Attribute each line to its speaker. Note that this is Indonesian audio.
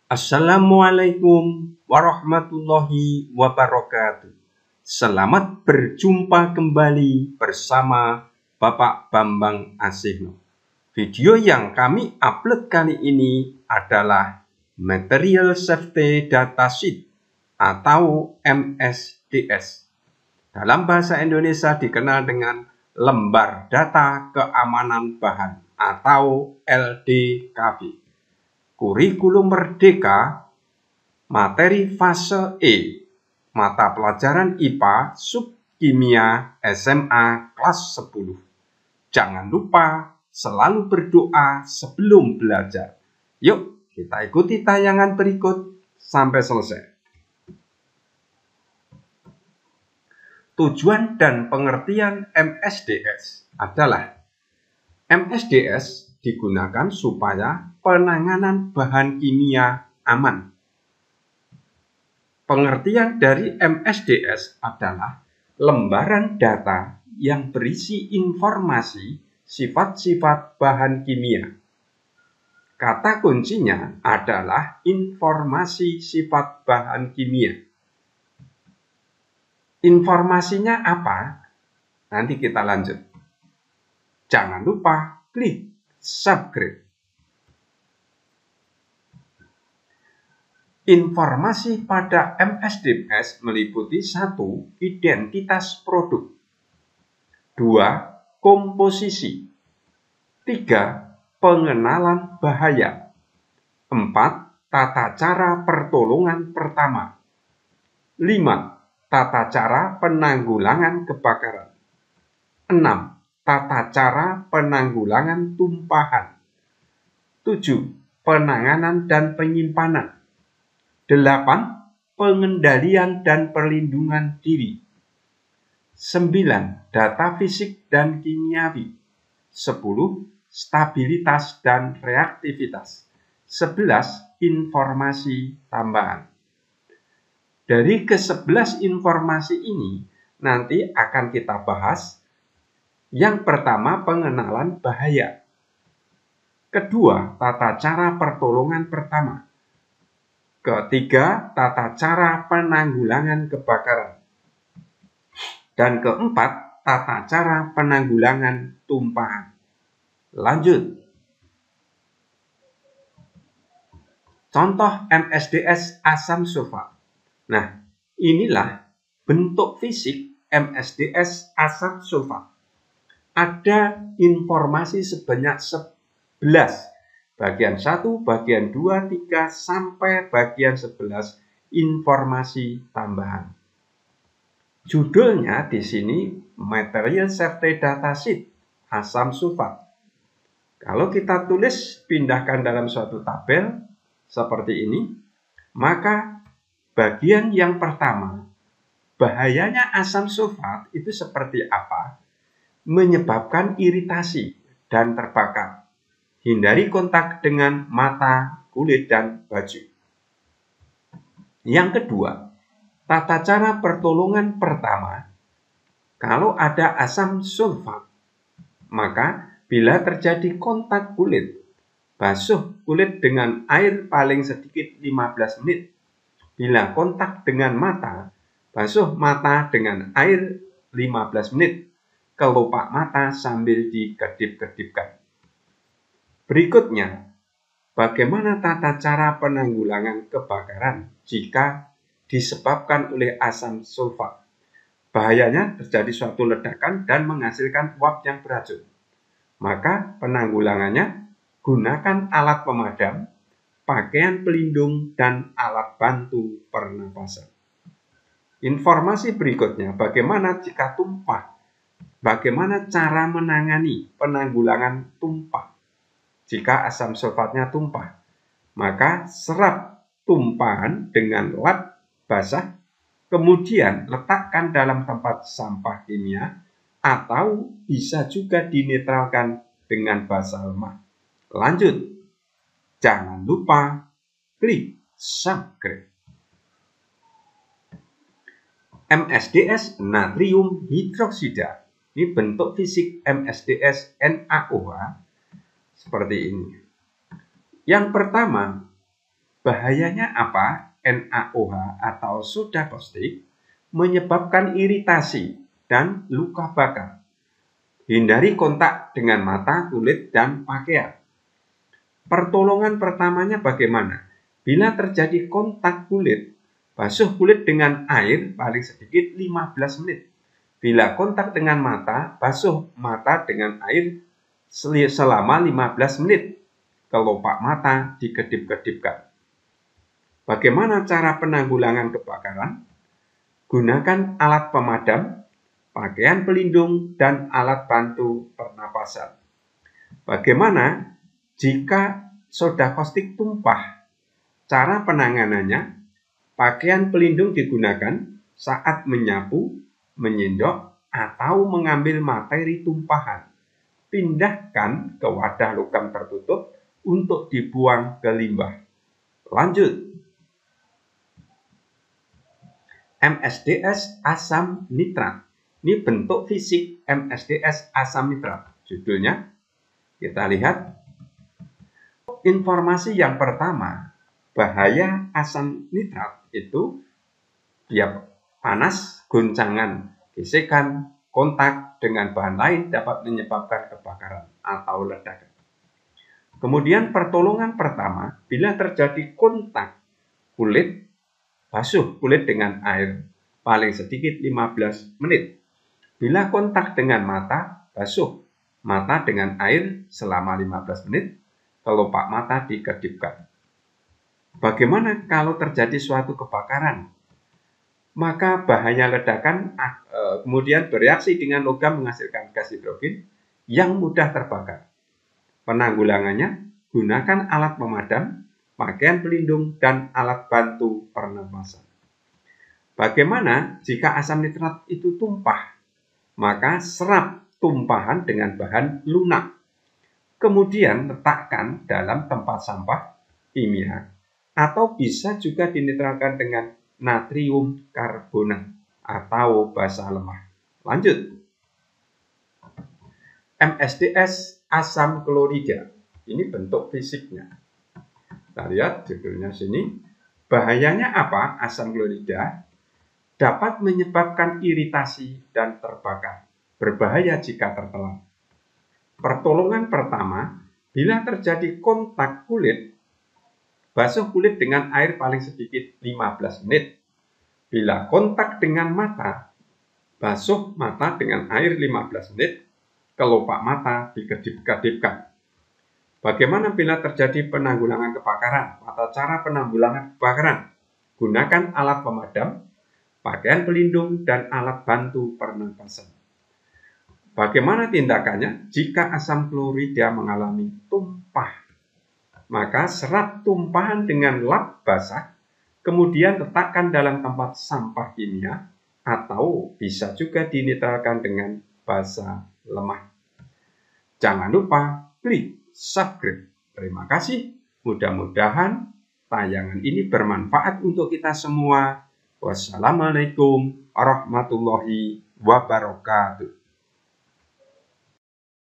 Speaker 1: Assalamualaikum warahmatullahi wabarakatuh. Selamat berjumpa kembali bersama Bapak Bambang Asihno. Video yang kami upload kali ini adalah Material Safety Data Sheet atau MSDS. Dalam bahasa Indonesia dikenal dengan Lembar Data Keamanan Bahan atau LDKB. Kurikulum Merdeka, materi fase E, mata pelajaran IPA, subkimia, SMA kelas 10. Jangan lupa selalu berdoa sebelum belajar. Yuk, kita ikuti tayangan berikut sampai selesai. Tujuan dan pengertian MSDS adalah MSDS digunakan supaya penanganan bahan kimia aman. Pengertian dari MSDS adalah lembaran data yang berisi informasi sifat-sifat bahan kimia. Kata kuncinya adalah informasi sifat bahan kimia. Informasinya apa? Nanti kita lanjut. Jangan lupa klik subscribe. Informasi pada MSDS meliputi 1. Identitas produk, 2. Komposisi, 3. Pengenalan bahaya, 4. Tata cara pertolongan pertama, 5. Tata cara penanggulangan kebakaran, 6. Tata cara penanggulangan tumpahan, 7. Penanganan dan penyimpanan, 8. Pengendalian dan perlindungan diri, 9. Data fisik dan kimiawi, 10. Stabilitas dan reaktivitas, 11. Informasi tambahan. Dari ke-11 informasi ini nanti akan kita bahas. Yang pertama, pengenalan bahaya. Kedua, tata cara pertolongan pertama. Ketiga, tata cara penanggulangan kebakaran. Dan keempat, tata cara penanggulangan tumpahan. Lanjut. Contoh MSDS asam sulfat. Nah, inilah bentuk fisik MSDS asam sulfat. Ada informasi sebanyak 11. Bagian 1, bagian 2, 3, sampai bagian 11 informasi tambahan. Judulnya di sini Material Safety Data Sheet asam sulfat. Kalau kita tulis pindahkan dalam suatu tabel seperti ini, maka bagian yang pertama, bahayanya asam sulfat itu seperti apa? Menyebabkan iritasi dan terbakar. Hindari kontak dengan mata, kulit, dan baju. Yang kedua, tata cara pertolongan pertama. Kalau ada asam sulfat, maka bila terjadi kontak kulit, basuh kulit dengan air paling sedikit 15 menit. Bila kontak dengan mata, basuh mata dengan air 15 menit. Kelopak mata sambil dikedip-kedipkan. Berikutnya, bagaimana tata cara penanggulangan kebakaran jika disebabkan oleh asam sulfat? Bahayanya terjadi suatu ledakan dan menghasilkan uap yang beracun. Maka penanggulangannya gunakan alat pemadam, pakaian pelindung, dan alat bantu pernapasan. Informasi berikutnya, bagaimana jika tumpah? Bagaimana cara menangani penanggulangan tumpah? Jika asam sulfatnya tumpah, maka serap tumpahan dengan lap basah, kemudian letakkan dalam tempat sampah kimia, atau bisa juga dinetralkan dengan basa lemah. Lanjut, jangan lupa klik subscribe. MSDS natrium hidroksida. Ini bentuk fisik MSDS NaOH seperti ini. Yang pertama, bahayanya apa? NaOH atau soda caustik menyebabkan iritasi dan luka bakar. Hindari kontak dengan mata, kulit, dan pakaian. Pertolongan pertamanya bagaimana? Bila terjadi kontak kulit, basuh kulit dengan air paling sedikit 15 menit. Bila kontak dengan mata, basuh mata dengan air selama 15 menit. Kelopak mata dikedip-kedipkan. Bagaimana cara penanggulangan kebakaran? Gunakan alat pemadam, pakaian pelindung, dan alat bantu pernapasan. Bagaimana jika soda caustik tumpah? Cara penanganannya, pakaian pelindung digunakan saat menyapu, menyendok, atau mengambil materi tumpahan. Pindahkan ke wadah logam tertutup untuk dibuang ke limbah. Lanjut. MSDS asam nitrat. Ini bentuk fisik MSDS asam nitrat. Judulnya, kita lihat. Informasi yang pertama, bahaya asam nitrat itu dia panas, goncangan, gesekan, kontak dengan bahan lain dapat menyebabkan kebakaran atau ledakan. Kemudian pertolongan pertama, bila terjadi kontak kulit, basuh kulit dengan air paling sedikit 15 menit. Bila kontak dengan mata, basuh mata dengan air selama 15 menit. Kelopak mata dikedipkan. Bagaimana kalau terjadi suatu kebakaran? Maka bahaya ledakan kemudian bereaksi dengan logam menghasilkan gas hidrogen yang mudah terbakar. Penanggulangannya, gunakan alat pemadam, pakaian pelindung, dan alat bantu pernapasan. Bagaimana jika asam nitrat itu tumpah? Maka serap tumpahan dengan bahan lunak. Kemudian letakkan dalam tempat sampah kimia atau bisa juga dinetralkan dengan natrium karbonat atau basa lemah. Lanjut. MSDS asam klorida. Ini bentuk fisiknya. Kita lihat judulnya sini. Bahayanya apa? Asam klorida dapat menyebabkan iritasi dan terbakar. Berbahaya jika tertelan. Pertolongan pertama, bila terjadi kontak kulit, basuh kulit dengan air paling sedikit 15 menit. Bila kontak dengan mata, basuh mata dengan air 15 menit. Kelopak mata dikedip-kedipkan. Bagaimana bila terjadi penanggulangan kebakaran atau cara penanggulangan kebakaran? Gunakan alat pemadam, pakaian pelindung, dan alat bantu pernapasan. Bagaimana tindakannya jika asam klorida mengalami tumpah? Maka serap tumpahan dengan lap basah, kemudian letakkan dalam tempat sampah kimia, atau bisa juga dinetralkan dengan basa lemah. Jangan lupa klik subscribe. Terima kasih. Mudah-mudahan tayangan ini bermanfaat untuk kita semua. Wassalamualaikum warahmatullahi wabarakatuh.